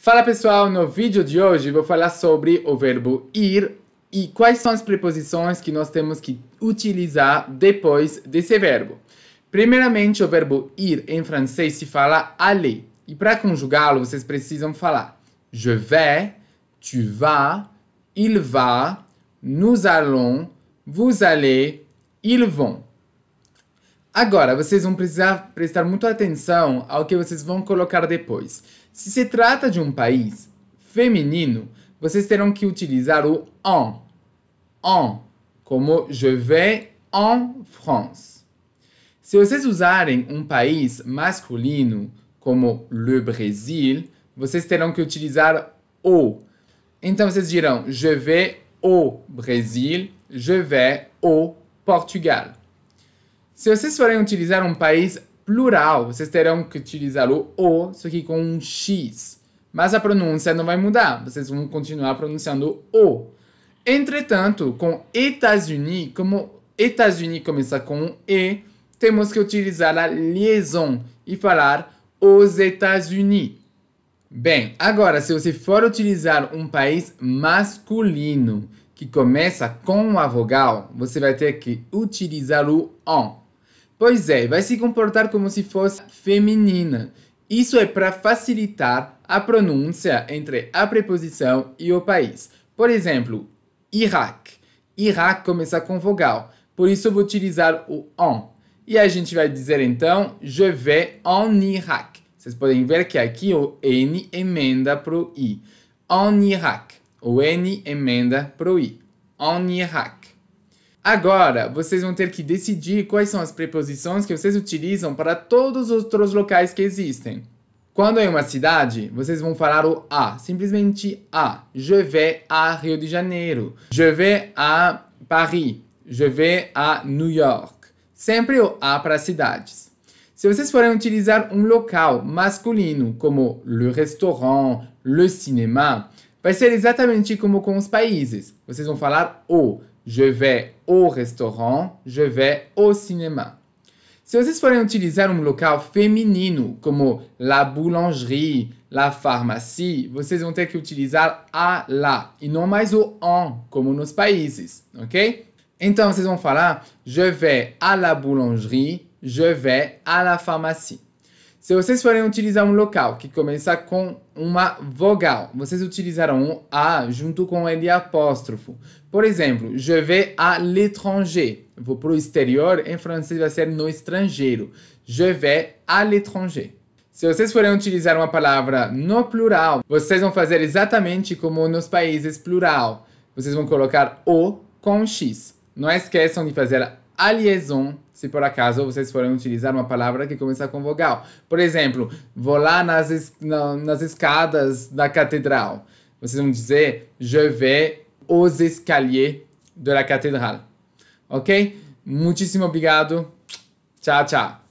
Fala pessoal, no vídeo de hoje vou falar sobre o verbo ir e quais são as preposições que nós temos que utilizar depois desse verbo. Primeiramente, o verbo ir em francês se fala aller. E para conjugá-lo, vocês precisam falar je vais, tu vas, il va, nous allons, vous allez, ils vont. Agora, vocês vão precisar prestar muita atenção ao que vocês vão colocar depois. Se se trata de um país feminino, vocês terão que utilizar o en. En, como je vais en France. Se vocês usarem um país masculino, como le Brésil, vocês terão que utilizar o. Então, vocês dirão je vais au Brésil, je vais au Portugal. Se vocês forem utilizar um país plural, vocês terão que utilizar o, só que com um X. Mas a pronúncia não vai mudar, vocês vão continuar pronunciando o. Entretanto, com États-Unis, como États-Unis começa com um E, temos que utilizar a liaison e falar os États-Unis. Bem, agora, se você for utilizar um país masculino que começa com a vogal, você vai ter que utilizar o en. Pois é, vai se comportar como se fosse feminina. Isso é para facilitar a pronúncia entre a preposição e o país. Por exemplo, Iraque. Iraque começa com vogal, por isso eu vou utilizar o en. E a gente vai dizer então, je vais en Irak. Vocês podem ver que aqui o N emenda para o I. En Irak. O N emenda para o I. En Irak. Agora, vocês vão ter que decidir quais são as preposições que vocês utilizam para todos os outros locais que existem. Quando é uma cidade, vocês vão falar o a, simplesmente a. Je vais à Rio de Janeiro. Je vais à Paris. Je vais à New York. Sempre o a para cidades. Se vocês forem utilizar um local masculino, como le restaurant, le cinéma, vai ser exatamente como com os países. Vocês vão falar o. Je vais au restaurant, je vais au cinéma. Se vocês forem utilizar um local feminino, como la boulangerie, la pharmacie, vocês vão ter que utilizar a lá, e não mais o en, como nos países, ok? Então, vocês vão falar je vais à la boulangerie, je vais à la pharmacie. Se vocês forem utilizar um local que começa com uma vogal, vocês utilizarão um a junto com ele apóstrofo. Por exemplo, je vais à l'étranger. Vou para o exterior, em francês vai ser no estrangeiro. Je vais à l'étranger. Se vocês forem utilizar uma palavra no plural, vocês vão fazer exatamente como nos países plural. Vocês vão colocar o com X. Não esqueçam de fazer a liaison, se por acaso vocês forem utilizar uma palavra que começa com vogal. Por exemplo, vou lá nas escadas da catedral. Vocês vão dizer, je vais aux escaliers de la catedral. Ok? Muitíssimo obrigado. Tchau, tchau.